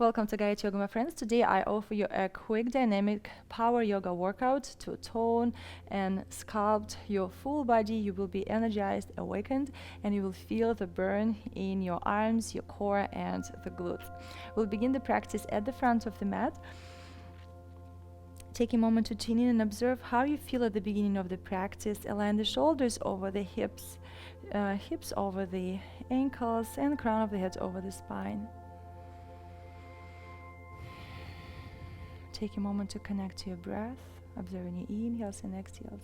Welcome to Gayatri Yoga, my friends. Today I offer you a quick dynamic power yoga workout to tone and sculpt your full body. You will be energized, awakened, and you will feel the burn in your arms, your core, and the glutes. We'll begin the practice at the front of the mat. Take a moment to tune in and observe how you feel at the beginning of the practice. Align the shoulders over the hips, hips over the ankles, and the crown of the head over the spine. Take a moment to connect to your breath, observing your inhales and exhales.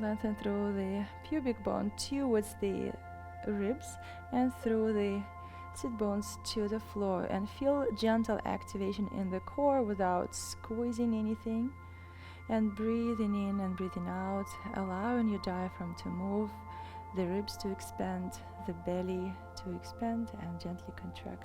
Lengthen through the pubic bone towards the ribs and through the sit bones to the floor, and feel gentle activation in the core without squeezing anything. And breathing in and breathing out, allowing your diaphragm to move, the ribs to expand, the belly to expand and gently contract.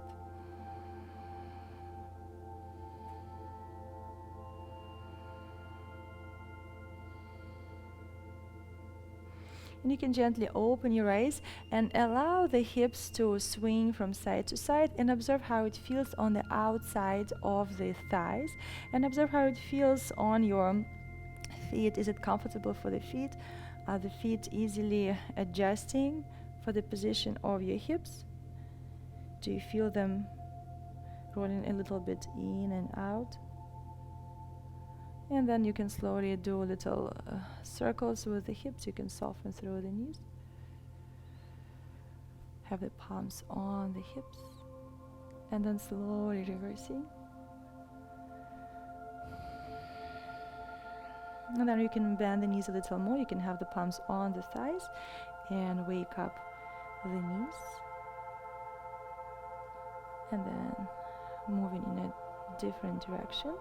And you can gently open your eyes and allow the hips to swing from side to side, and observe how it feels on the outside of the thighs, and observe how it feels on your feet. Is it comfortable for the feet? Are the feet easily adjusting for the position of your hips? Do you feel them rolling a little bit in and out? And then you can slowly do little circles with the hips. You can soften through the knees. Have the palms on the hips. And then slowly reversing. And then you can bend the knees a little more. You can have the palms on the thighs and wake up the knees. And then moving in a different direction.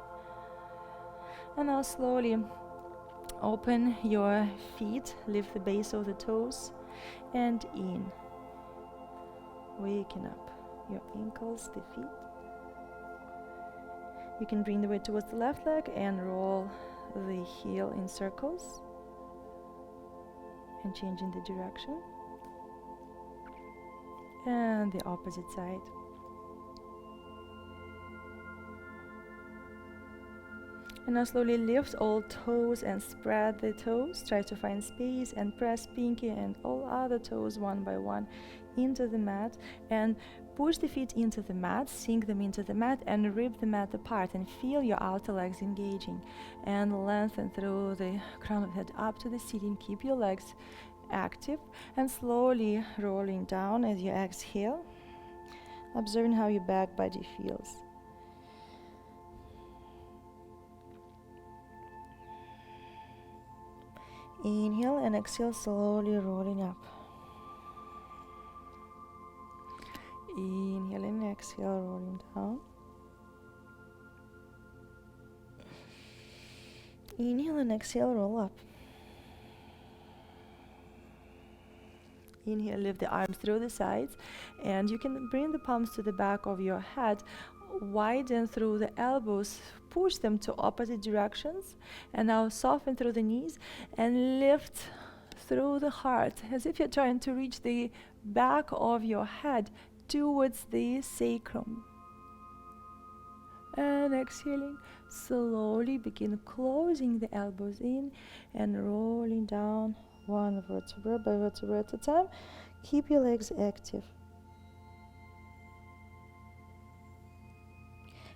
And now slowly open your feet, lift the base of the toes and in. Waking up your ankles, the feet. You can bring the weight towards the left leg and roll the heel in circles and changing the direction. And the opposite side. And now slowly lift all toes and spread the toes. Try to find space and press pinky and all other toes one by one into the mat, and push the feet into the mat, sink them into the mat, and rip the mat apart, and feel your outer legs engaging, and lengthen through the crown of the head up to the ceiling. Keep your legs active and slowly rolling down as you exhale, observing how your back body feels. Inhale and exhale, slowly rolling up. Inhale and exhale, rolling down. Inhale and exhale, roll up. Inhale, lift the arms through the sides, and you can bring the palms to the back of your head. Widen through the elbows, push them to opposite directions, and now soften through the knees and lift through the heart as if you're trying to reach the back of your head towards the sacrum. And exhaling, slowly begin closing the elbows in and rolling down one vertebra by vertebra at a time. Keep your legs active.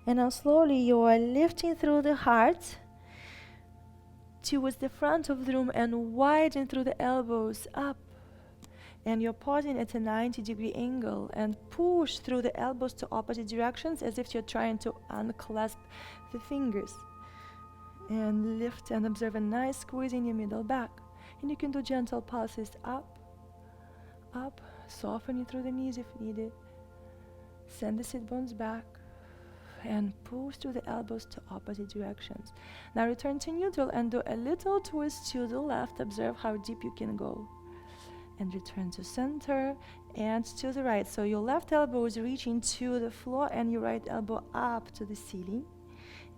And now slowly you are lifting through the heart towards the front of the room and widen through the elbows up. And you're pausing at a 90-degree angle and push through the elbows to opposite directions as if you're trying to unclasp the fingers. And lift and observe a nice squeeze in your middle back. And you can do gentle pulses up, up, softening through the knees if needed. Send the sit bones back and push through the elbows to opposite directions. Now return to neutral and do a little twist to the left. Observe how deep you can go. And return to center and to the right. So your left elbow is reaching to the floor and your right elbow up to the ceiling.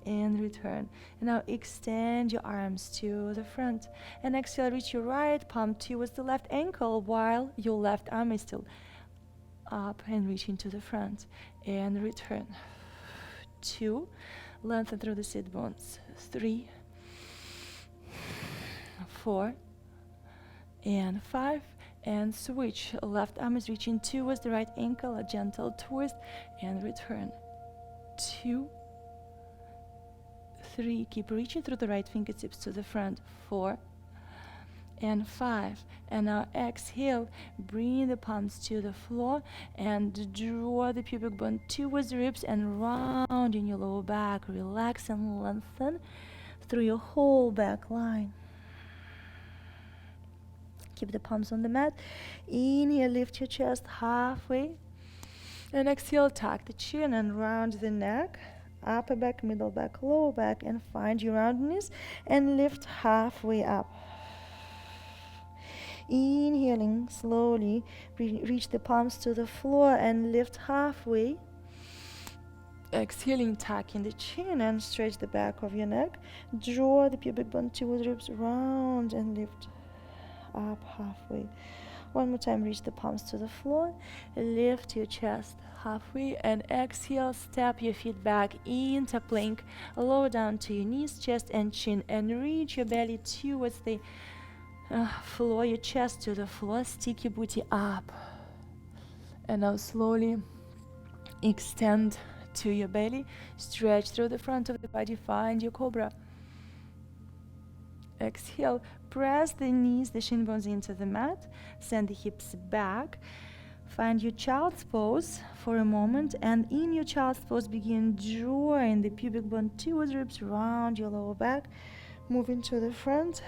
and return. And now extend your arms to the front. And exhale, reach your right palm towards the left ankle while your left arm is still up and reaching to the front. And return. 2, lengthen through the sit bones. 3, 4, and 5, and switch. Left arm is reaching towards the right ankle, a gentle twist, and return. 2, 3, keep reaching through the right fingertips to the front. 4, and 5, and now exhale, bring the palms to the floor and draw the pubic bone towards the ribs and round in your lower back. Relax and lengthen through your whole back line. Keep the palms on the mat. Inhale, lift your chest halfway, and exhale, tuck the chin and round the neck. Upper back, middle back, lower back, and find your roundness and lift halfway up. Inhaling slowly, reach the palms to the floor and lift halfway. Exhaling, tucking the chin and stretch the back of your neck. Draw the pubic bone towards ribs, round and lift up halfway. One more time, reach the palms to the floor, lift your chest halfway, and exhale, step your feet back into plank, lower down to your knees, chest and chin, and reach your belly towards the floor, your chest to the floor. Stick your booty up, and now slowly extend to your belly, stretch through the front of the body, find your cobra. Exhale, press the knees, the shin bones into the mat, send the hips back, find your child's pose for a moment, and in your child's pose begin drawing the pubic bone towards ribs, round your lower back, moving to the front,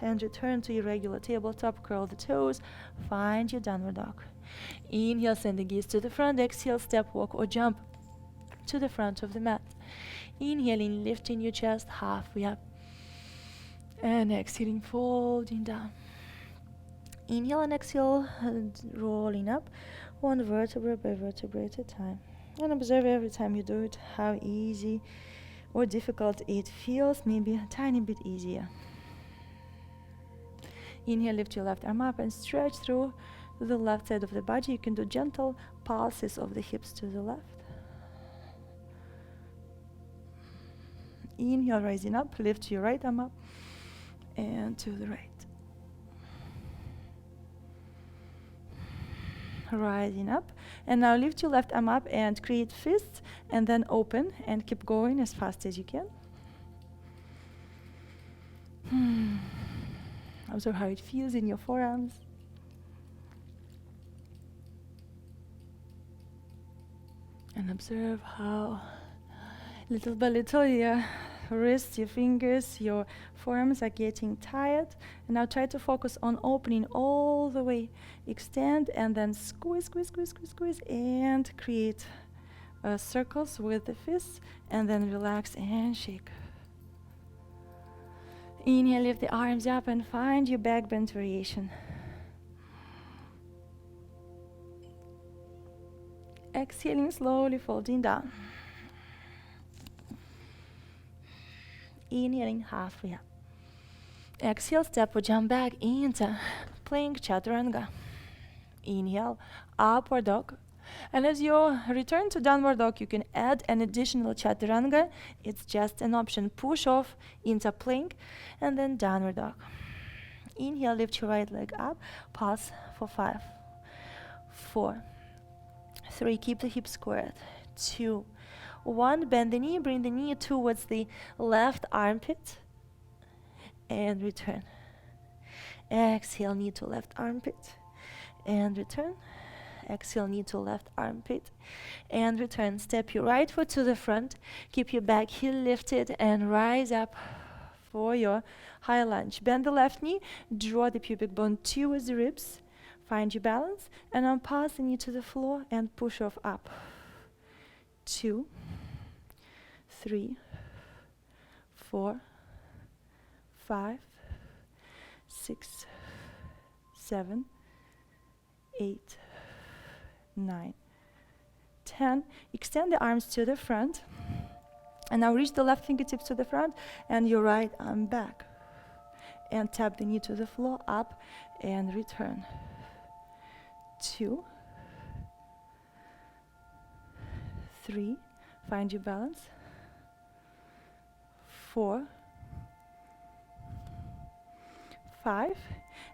and return to your regular tabletop. Curl the toes, find your downward dog. Inhale, send the gaze to the front. Exhale, step, walk, or jump to the front of the mat. Inhaling, lifting your chest halfway up, and exhaling, folding down. Inhale and exhale, and rolling up, one vertebra by vertebra at a time. And observe every time you do it how easy or difficult it feels, maybe a tiny bit easier. Inhale, lift your left arm up and stretch through the left side of the body. You can do gentle pulses of the hips to the left. Inhale, rising up, lift your right arm up and to the right. Rising up, and now lift your left arm up and create fists, and then open and keep going as fast as you can. Observe how it feels in your forearms. And observe how little by little your wrists, your fingers, your forearms are getting tired. And now try to focus on opening all the way. Extend and then squeeze, squeeze, squeeze, squeeze, squeeze, and create circles with the fists, and then relax and shake. Inhale, lift the arms up and find your back bend variation. Exhaling, slowly folding down. Inhaling, halfway up. Exhale, step or jump back into plank chaturanga. Inhale, upward dog. And as you return to downward dog, you can add an additional chaturanga. It's just an option. Push off into plank and then downward dog. Inhale, lift your right leg up. Pulse for 5, 4, 3. Keep the hips squared. 2, 1. Bend the knee. Bring the knee towards the left armpit and return. Exhale, knee to left armpit and return. Exhale, knee to left armpit and return. Step your right foot to the front. Keep your back heel lifted and rise up for your high lunge. Bend the left knee. Draw the pubic bone towards the ribs. Find your balance, and now pass the knee to the floor and push off up. 2, 3, 4, 5, 6, 7, 8, 9, 10. Extend the arms to the front. And now reach the left fingertips to the front and your right arm back. And tap the knee to the floor, up and return. 2, 3, find your balance. 4, 5,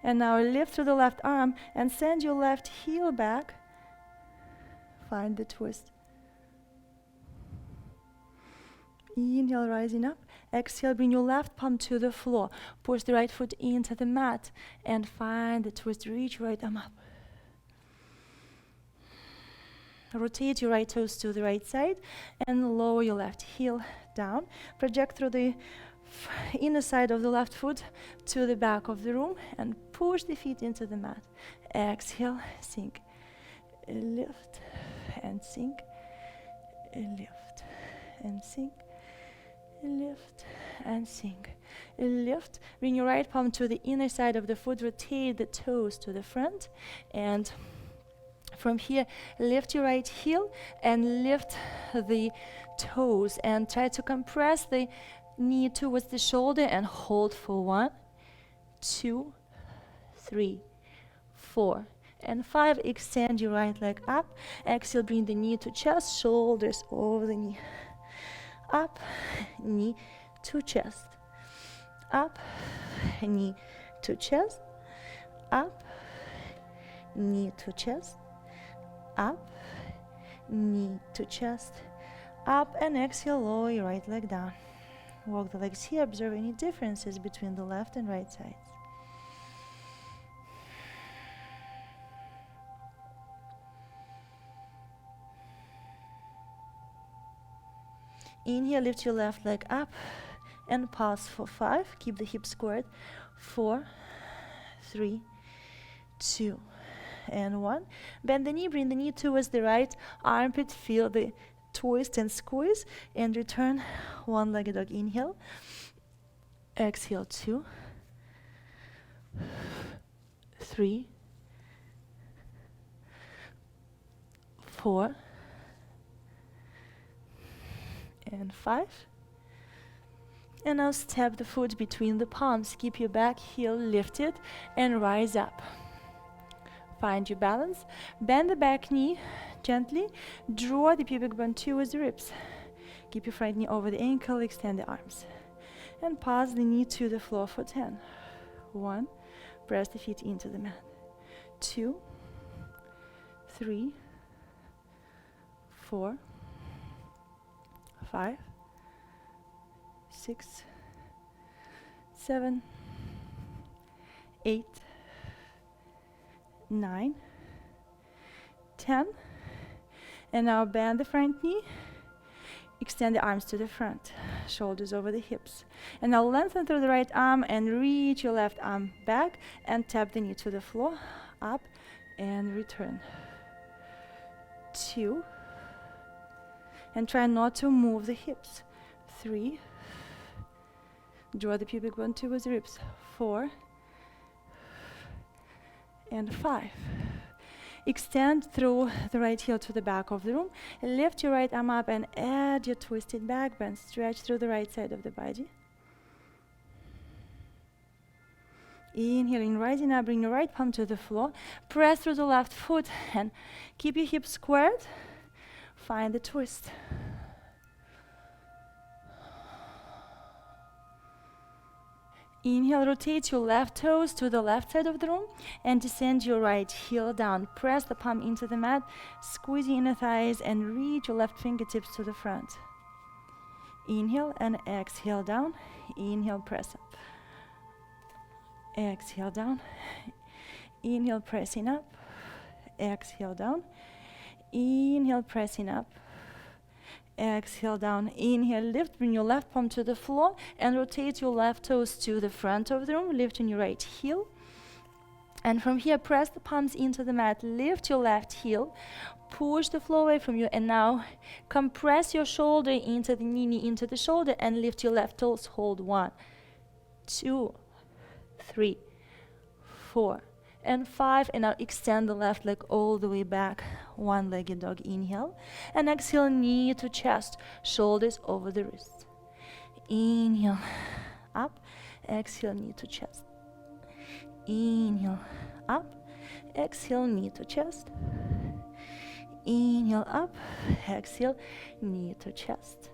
and now lift through the left arm and send your left heel back. Find the twist. Inhale, rising up. Exhale, bring your left palm to the floor. Push the right foot into the mat and find the twist. Reach your right arm up. Rotate your right toes to the right side and lower your left heel down. Project through the inner side of the left foot to the back of the room and push the feet into the mat. Exhale, sink, lift and sink, lift and sink, lift and sink, lift. Bring your right palm to the inner side of the foot, rotate the toes to the front, and from here lift your right heel and lift the toes and try to compress the knee towards the shoulder and hold for 1, 2, 3, 4 and 5. Extend your right leg up. Exhale, bring the knee to chest, shoulders over the knee. Up, knee to chest. Up, knee to chest. Up, knee to chest. Up, knee to chest. Up, and exhale, lower your right leg down. Walk the legs here, observe any differences between the left and right sides. Inhale, lift your left leg up and pause for 5. Keep the hips squared. 4, 3, 2, and 1. Bend the knee, bring the knee towards the right armpit. Feel the twist and squeeze and return. One-legged dog. Inhale. Exhale. 2, 3, 4, and 5. And now step the foot between the palms. Keep your back heel lifted and rise up. Find your balance. Bend the back knee gently. Draw the pubic bone towards the ribs. Keep your front knee over the ankle. Extend the arms. And pass the knee to the floor for 10. 1. Press the feet into the mat. 2, 3, 4, 5, 6, 7, 8, 9, 10. And now bend the front knee. Extend the arms to the front, shoulders over the hips. And now lengthen through the right arm and reach your left arm back and tap the knee to the floor, up and return. 2. And try not to move the hips. 3. Draw the pubic bone towards the ribs. 4. And 5. Extend through the right heel to the back of the room. Lift your right arm up and add your twisted back bend. Stretch through the right side of the body. Inhaling, rising up, bring your right palm to the floor. Press through the left foot and keep your hips squared. Find the twist. Inhale, rotate your left toes to the left side of the room and descend your right heel down. Press the palm into the mat, squeeze your inner thighs and reach your left fingertips to the front. Inhale and exhale down. Inhale, press up. Exhale down. Inhale, pressing up. Exhale down. Inhale, pressing up. Exhale down. Inhale, lift, bring your left palm to the floor and rotate your left toes to the front of the room, lifting your right heel. And from here, press the palms into the mat, lift your left heel, push the floor away from you, and now compress your shoulder into the knee into the shoulder and lift your left toes. Hold 1, 2, 3, 4, and 5. And now extend the left leg all the way back, one-legged dog. Inhale, and exhale, knee to chest, shoulders over the wrists. Inhale, up, exhale, knee to chest. Inhale, up, exhale, knee to chest. Inhale, up, exhale, knee to chest.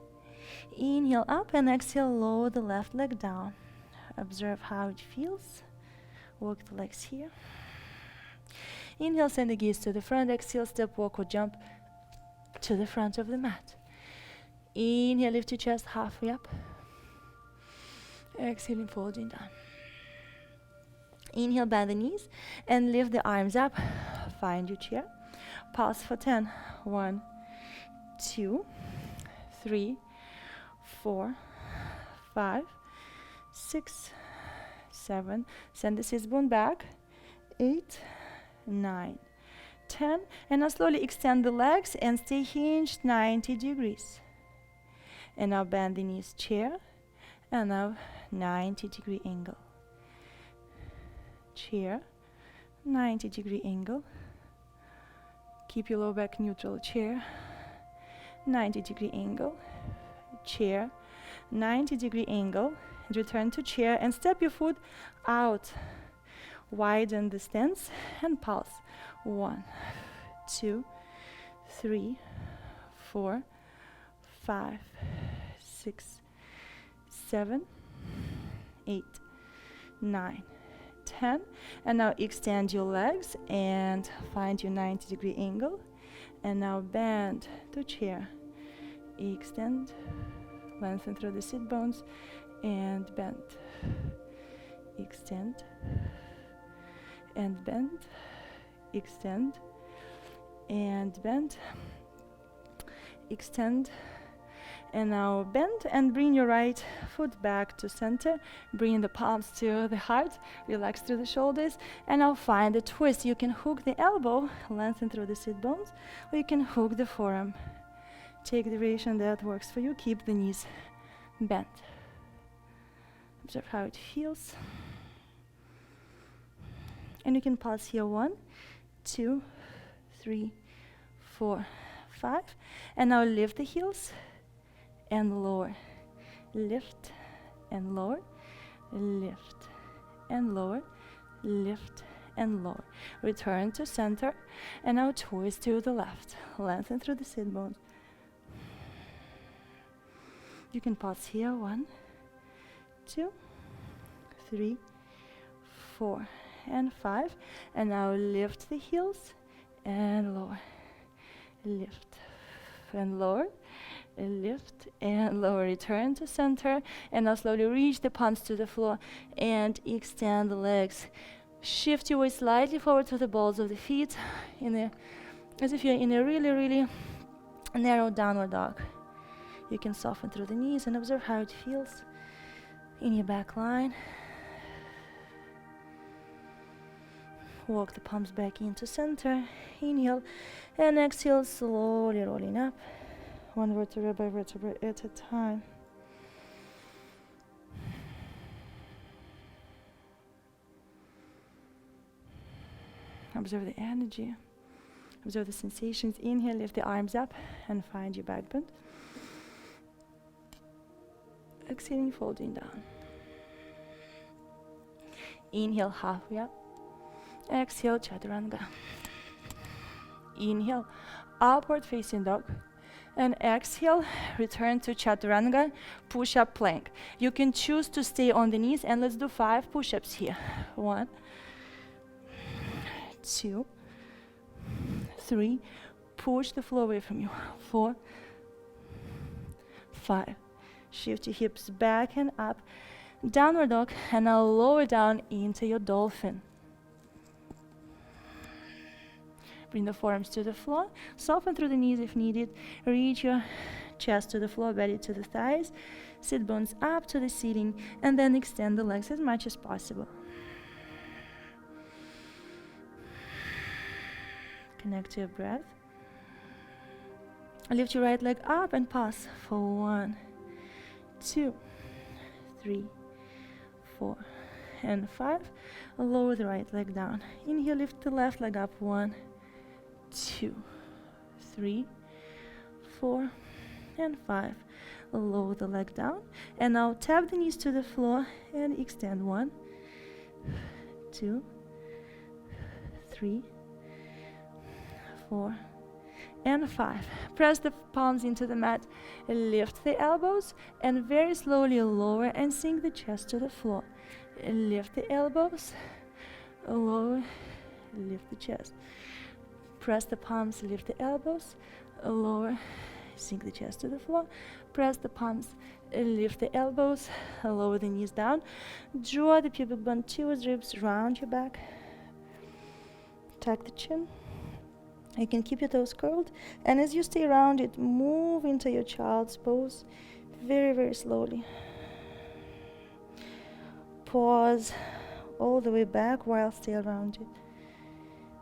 Inhale, up, and exhale, lower the left leg down. Observe how it feels. Work the legs here. Inhale, send the gaze to the front. Exhale, step, walk, or jump to the front of the mat. Inhale, lift your chest halfway up. Exhaling, folding down. Inhale, bend the knees and lift the arms up. Find your chair. Pause for 10. 1, 2, 3, 4, 5, 6, 7. Send the sit bone back. 8, 9, 10. And now slowly extend the legs and stay hinged 90 degrees. And now bend the knees, chair. And now 90-degree angle. Chair, 90-degree angle. Keep your lower back neutral, chair, 90-degree angle. Chair, 90-degree angle. And return to chair and step your foot out. Widen the stance and pulse. 1, 2, 3, 4, 5, 6, 7, 8, 9, 10. And now extend your legs and find your 90-degree angle. And now bend to chair. Extend, lengthen through the sit bones, and bend. Extend, and bend. Extend, and bend. Extend. And now bend and bring your right foot back to center. Bring the palms to the heart. Relax through the shoulders. And now find a twist. You can hook the elbow, lengthen through the sit bones, or you can hook the forearm. Take the variation that works for you. Keep the knees bent. Observe how it feels. And you can pause here. 1, 2, 3, 4, 5. And now lift the heels and lower. Lift and lower. Lift and lower. Lift and lower. Return to center. And now twist to the left. Lengthen through the sit bones. You can pause here. 1, 2, 3, 4, and 5. And now lift the heels and lower. Lift and lower. Lift and lower. Return to center. And now slowly reach the palms to the floor and extend the legs. Shift your weight slightly forward to the balls of the feet, as if you're in a really, really narrow downward dog. You can soften through the knees and observe how it feels in your back line. Walk the palms back into center. Inhale and exhale, slowly rolling up, one vertebra by vertebra at a time. Observe the energy. Observe the sensations. Inhale, lift the arms up and find your back bend. Exhaling, folding down. Inhale, halfway up. Exhale, chaturanga. Inhale, upward facing dog. And exhale, return to chaturanga, push-up plank. You can choose to stay on the knees, and let's do 5 push-ups here. 1, 2, 3. Push the floor away from you. 4, 5. Shift your hips back and up. Downward dog, and now lower down into your dolphin. Bring the forearms to the floor. Soften through the knees if needed. Reach your chest to the floor, belly to the thighs. Sit bones up to the ceiling, and then extend the legs as much as possible. Connect to your breath. Lift your right leg up and pause for 1, 2, 3, 4, and 5. Lower the right leg down. Inhale, lift the left leg up. 1, 2, 3, 4, and 5. Lower the leg down. And now tap the knees to the floor and extend. 1, 2, 3, 4, and 5. Press the palms into the mat, lift the elbows, and very slowly lower and sink the chest to the floor. Lift the elbows, lower, lift the chest. Press the palms, lift the elbows, lower, sink the chest to the floor. Press the palms, lift the elbows, lower the knees down. Draw the pubic bone towards ribs, round your back. Tuck the chin. You can keep your toes curled, and as you stay rounded, move into your child's pose very, very slowly. Pause all the way back while still rounded,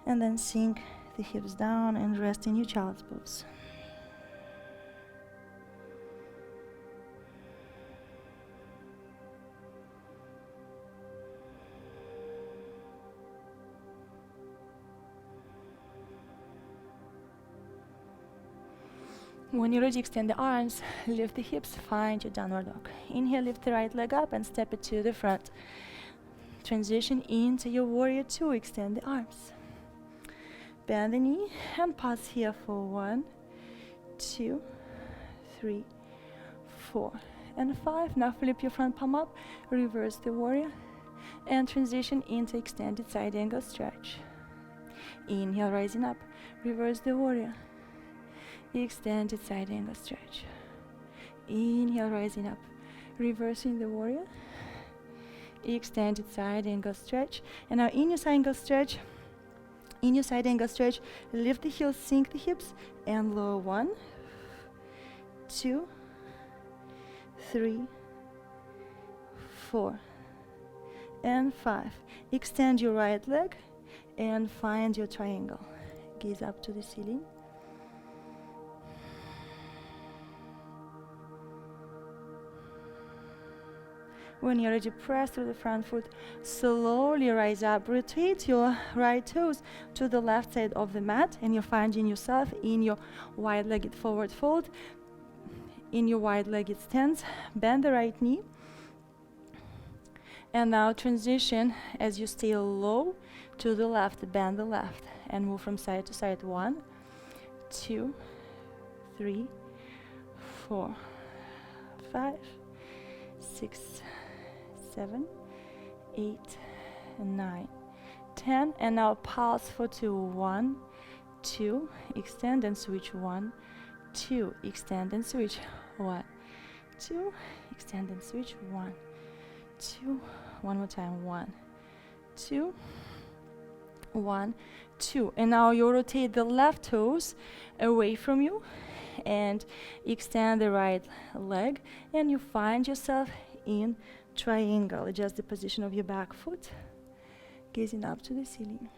and then sink the hips down and rest in your child's pose. When you're ready, extend the arms, lift the hips, find your downward dog. Inhale, lift the right leg up and step it to the front. Transition into your warrior 2, extend the arms. Bend the knee and pause here for 1, 2, 3, 4, and 5. Now flip your front palm up, reverse the warrior, and transition into extended side angle stretch. Inhale, rising up, reverse the warrior. Extended side angle stretch. Inhale, rising up, reversing the warrior. Extended side angle stretch. And now in your side angle stretch, lift the heels, sink the hips, and lower. 1, 2, 3, 4, and 5. Extend your right leg and find your triangle. Gaze up to the ceiling. When you're ready, press through the front foot. Slowly rise up. Rotate your right toes to the left side of the mat, and you're finding yourself in your wide-legged forward fold. In your wide-legged stance, bend the right knee. And now transition as you stay low to the left. Bend the left and move from side to side. 1, 2, 3, 4, 5, 6, 7, 8, 9, 10. And now pulse for 2. 1, 2, extend and switch. 1, 2, extend and switch. 1, 2, extend and switch. 1, 2. One more time. 1, 2, 1, 2. And now you rotate the left toes away from you and extend the right leg, and you find yourself in triangle. Adjust the position of your back foot, gazing up to the ceiling.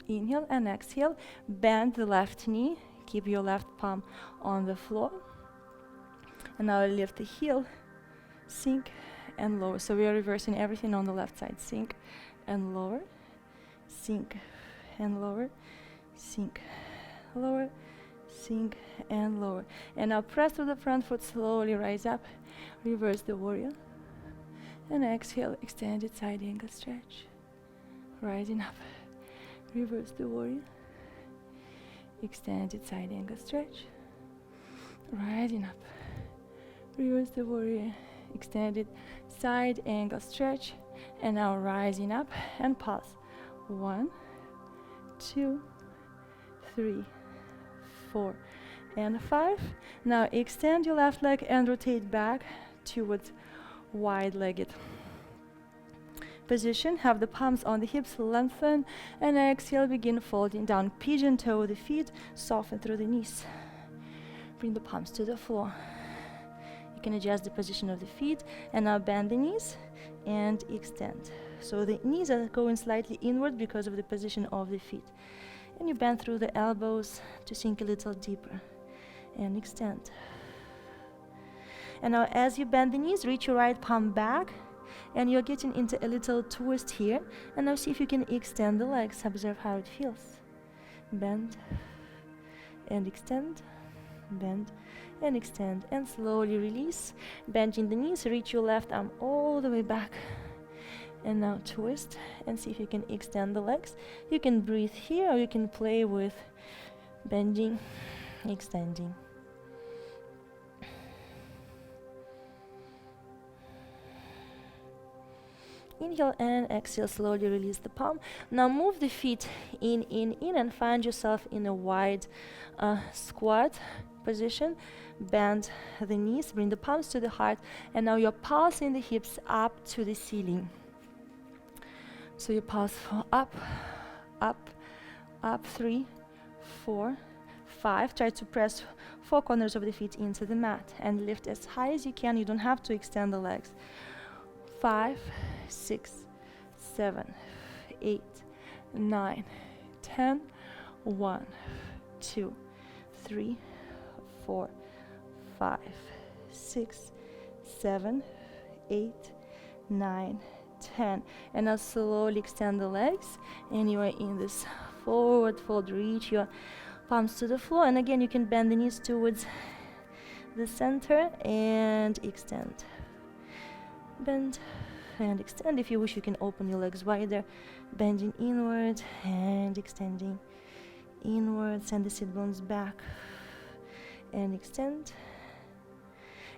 Inhale and exhale. Bend the left knee. Keep your left palm on the floor. And now lift the heel, sink and lower. So we are reversing everything on the left side. Sink and lower, sink and lower, sink, lower, sink and lower. And now press through the front foot, slowly rise up, reverse the warrior, and exhale, extended side angle stretch. Rising up, reverse the warrior, extended side angle stretch. Rising up, reverse the warrior, extended side angle stretch. And now rising up and pulse. 1, 2, 3, 4, and 5. Now extend your left leg and rotate back towards wide-legged position. Have the palms on the hips, lengthen, and exhale, begin folding down. Pigeon toe the feet, soften through the knees. Bring the palms to the floor. You can adjust the position of the feet, and now bend the knees and extend. So the knees are going slightly inward because of the position of the feet. And you bend through the elbows to sink a little deeper. and extend. And now as you bend the knees, reach your right palm back, and you're getting into a little twist here. And now see if you can extend the legs. Observe how it feels. Bend and extend, bend and extend, and slowly release. Bending the knees, reach your left arm all the way back. And now twist and see if you can extend the legs. You can breathe here, or you can play with bending, extending. Inhale and exhale, slowly release the palm. Now move the feet in, and find yourself in a wide squat position. Bend the knees, bring the palms to the heart, and now you're pulsing the hips up to the ceiling. So you pulse for up, up, up, 3, 4, 5. Try to press 4 corners of the feet into the mat and lift as high as you can. You don't have to extend the legs. 5, 6, 7, 8, 9, 10. 1, 2, 3, 4, 5, 6, 7, 8, 9, 10. And now slowly extend the legs, and you are in this forward fold. Reach your palms to the floor, and again you can bend the knees towards the center and extend. Bend and extend. If you wish, you can open your legs wider, bending inward and extending inward. Send the sit bones back and extend.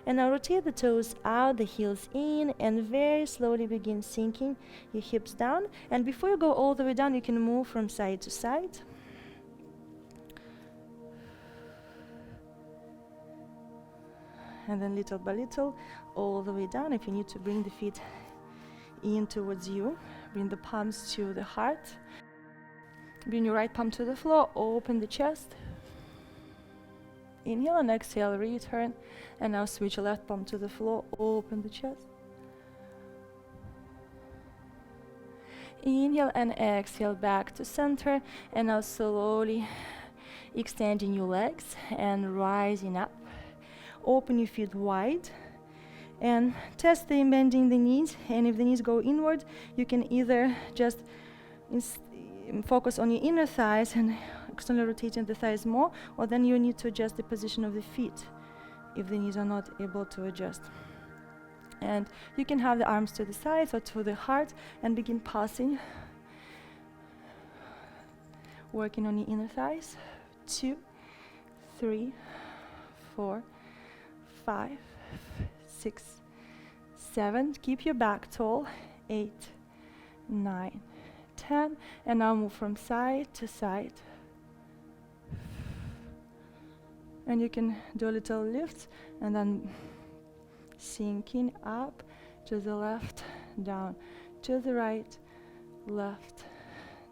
And now rotate the toes out, the heels in, and very slowly begin sinking your hips down. And before you go all the way down, you can move from side to side. And then little by little, all the way down. If you need to bring the feet in towards you, bring the palms to the heart. Bring your right palm to the floor, open the chest. Inhale and exhale, return. And now switch your left palm to the floor, open the chest. Inhale and exhale back to center. And now slowly extending your legs and rising up. Open your feet wide and test the bending the knees. And if the knees go inward, you can either just focus on your inner thighs and externally rotating the thighs more, or then you need to adjust the position of the feet if the knees are not able to adjust. And you can have the arms to the sides or to the heart and begin pulsing, working on your inner thighs. 2, 3, 4, 5, 6, 7. Keep your back tall. 8, 9, 10. And now move from side to side. And you can do a little lift and then sinking up to the left, down, to the right, left,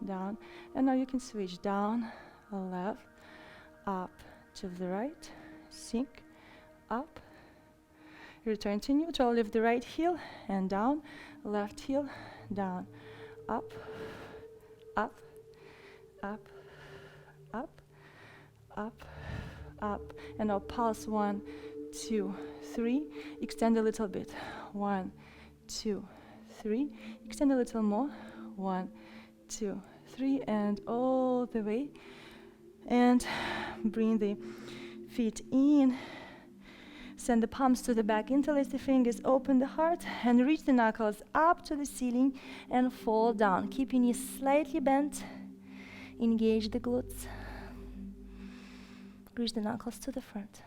down. And now you can switch down, left, up, to the right, sink, up. Return to neutral, lift the right heel and down, left heel, down, up, up, up, up, up, up. And now pulse 1, 2, 3. Extend a little bit. 1, 2, 3. Extend a little more. 1, 2, 3. And all the way. And bring the feet in. Send the palms to the back, interlace the fingers, open the heart, and reach the knuckles up to the ceiling and fall down. Keep your knees slightly bent. Engage the glutes. Reach the knuckles to the front.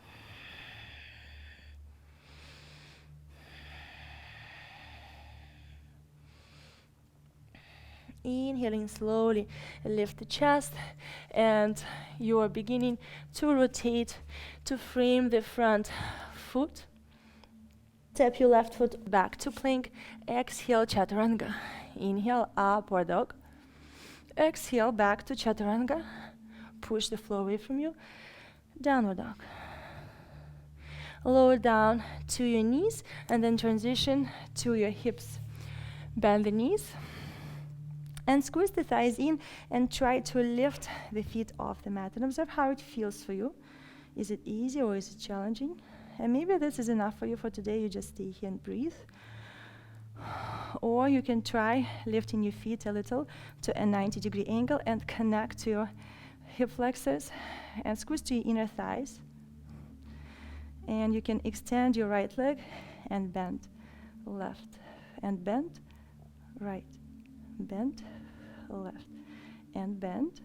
Inhaling slowly, lift the chest, and you are beginning to rotate to frame the front foot. Step your left foot back to plank. Exhale, chaturanga. Inhale, upward dog. Exhale, back to chaturanga. Push the floor away from you. Downward dog. Lower down to your knees and then transition to your hips. Bend the knees and squeeze the thighs in and try to lift the feet off the mat. And observe how it feels for you. Is it easy or is it challenging? And maybe this is enough for you for today. You just stay here and breathe. Or you can try lifting your feet a little to a 90-degree angle and connect to your hip flexors and squeeze to your inner thighs. And you can extend your right leg and bend left and bend right, bend left and bend.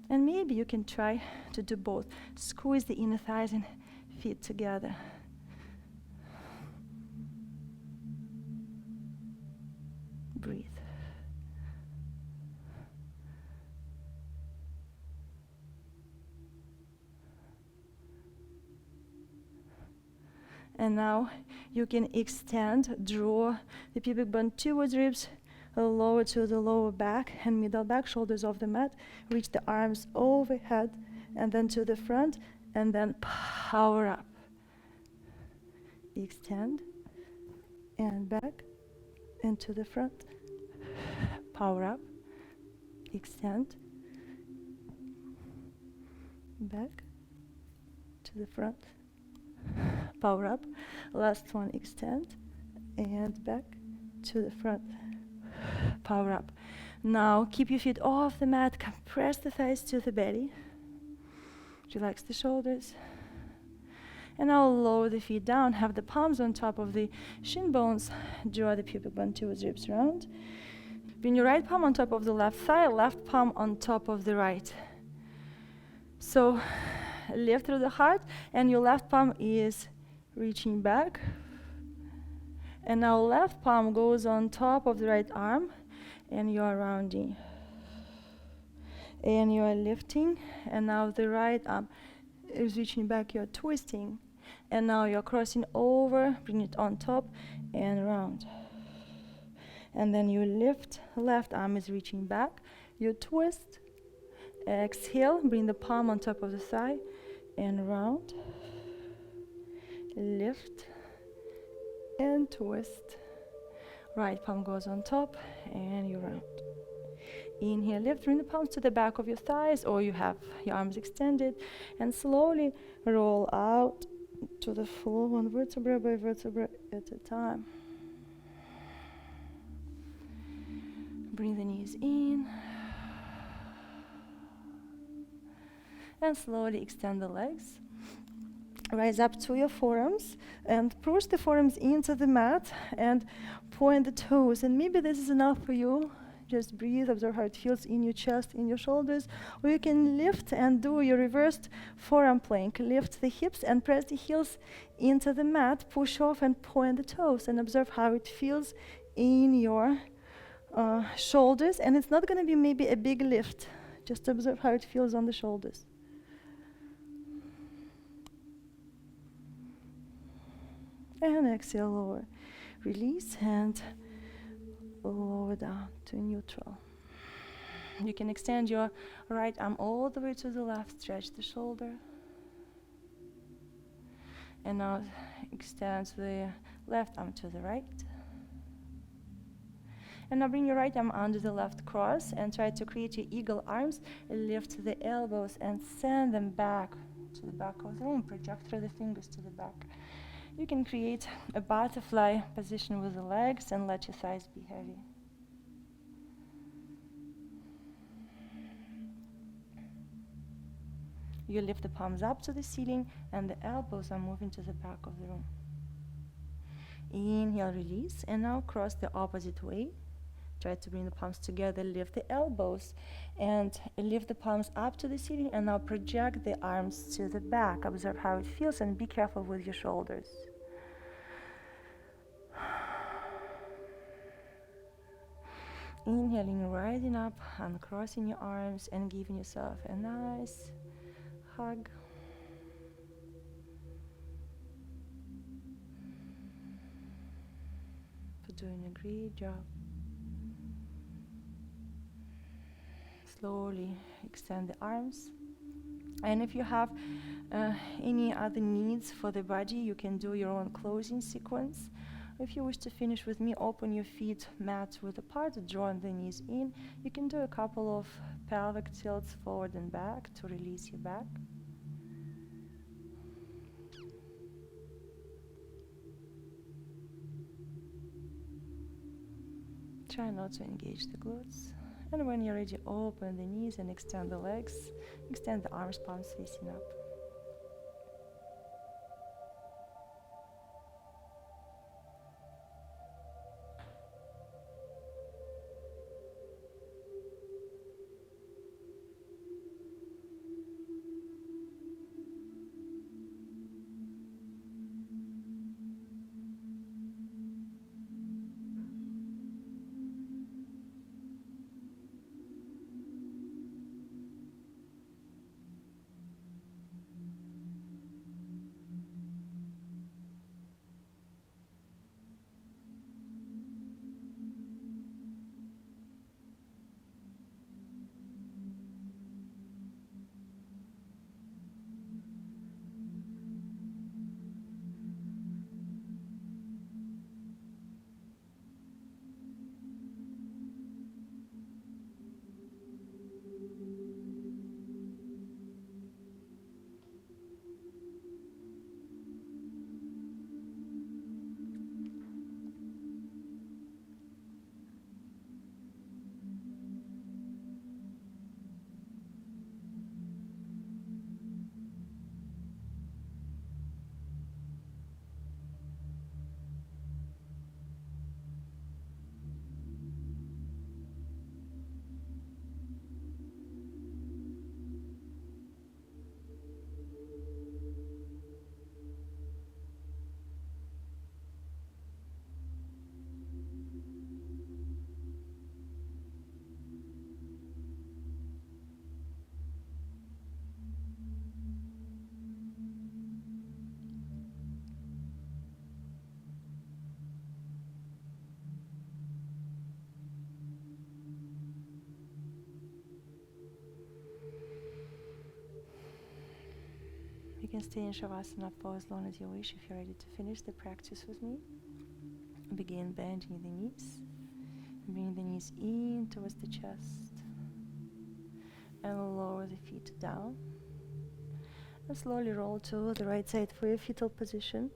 And maybe you can try to do both. Squeeze the inner thighs and feet together. Breathe. And now you can extend, draw the pubic bone towards ribs, lower to the lower back and middle back, shoulders off the mat. Reach the arms overhead and then to the front and then power up. Extend and back and to the front. Power up. Extend. Back to the front. Power up. Last one, extend and back to the front. Power up. Now keep your feet off the mat, compress the thighs to the belly. Relax the shoulders. And now lower the feet down, have the palms on top of the shin bones, draw the pubic bone towards ribs round. Bring your right palm on top of the left thigh, left palm on top of the right. So lift through the heart, and your left palm is reaching back. And now left palm goes on top of the right arm, and you are rounding. And you are lifting, and now the right arm is reaching back, you're twisting. And now you're crossing over, bring it on top, and round. And then you lift, left arm is reaching back, you twist, exhale, bring the palm on top of the thigh, and round. Lift, and twist. Right palm goes on top, and you round. Inhale, lift, bring the palms to the back of your thighs, or you have your arms extended, and slowly roll out to the floor, one vertebra by vertebra at a time. Bring the knees in, and slowly extend the legs. Rise up to your forearms and push the forearms into the mat and point the toes. And maybe this is enough for you. Just breathe, observe how it feels in your chest, in your shoulders. Or you can lift and do your reversed forearm plank. Lift the hips and press the heels into the mat. Push off and point the toes and observe how it feels in your shoulders. And it's not going to be maybe a big lift. Just observe how it feels on the shoulders. And exhale, lower. Release and lower down to neutral. You can extend your right arm all the way to the left, stretch the shoulder. And now extend the left arm to the right. And now bring your right arm under the left cross and try to create your eagle arms. Lift the elbows and send them back to the back of the room. Project through the fingers to the back. You can create a butterfly position with the legs and let your thighs be heavy. You lift the palms up to the ceiling and the elbows are moving to the back of the room. Inhale, release, and now cross the opposite way. Try to bring the palms together, lift the elbows, and lift the palms up to the ceiling, and now project the arms to the back. Observe how it feels and be careful with your shoulders. Inhaling, rising up, uncrossing your arms, and giving yourself a nice hug. For doing a great job. Slowly extend the arms. And if you have any other needs for the body, you can do your own closing sequence. If you wish to finish with me, open your feet mat width apart, draw the knees in. You can do a couple of pelvic tilts forward and back to release your back. Try not to engage the glutes. And when you're ready, open the knees and extend the legs. Extend the arms, palms facing up. You can stay in Shavasana for as long as you wish if you're ready to finish the practice with me. Begin bending the knees. Bring the knees in towards the chest. And lower the feet down. And slowly roll to the right side for your fetal position.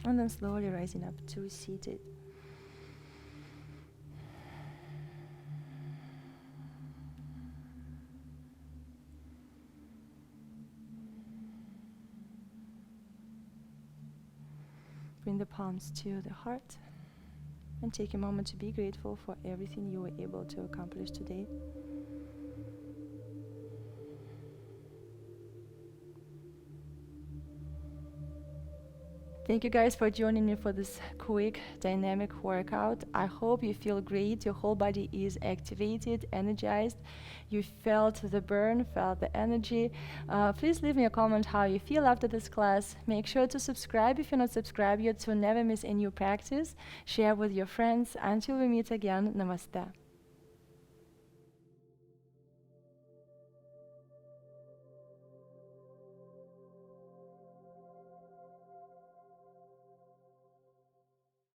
And then slowly rising up to seated. Bring the palms to the heart and take a moment to be grateful for everything you were able to accomplish today. Thank you guys for joining me for this quick dynamic workout. I hope you feel great. Your whole body is activated, energized. You felt the burn, felt the energy. Please leave me a comment how you feel after this class. Make sure to subscribe if you're not subscribed yet to never miss a new practice. Share with your friends. Until we meet again, namaste.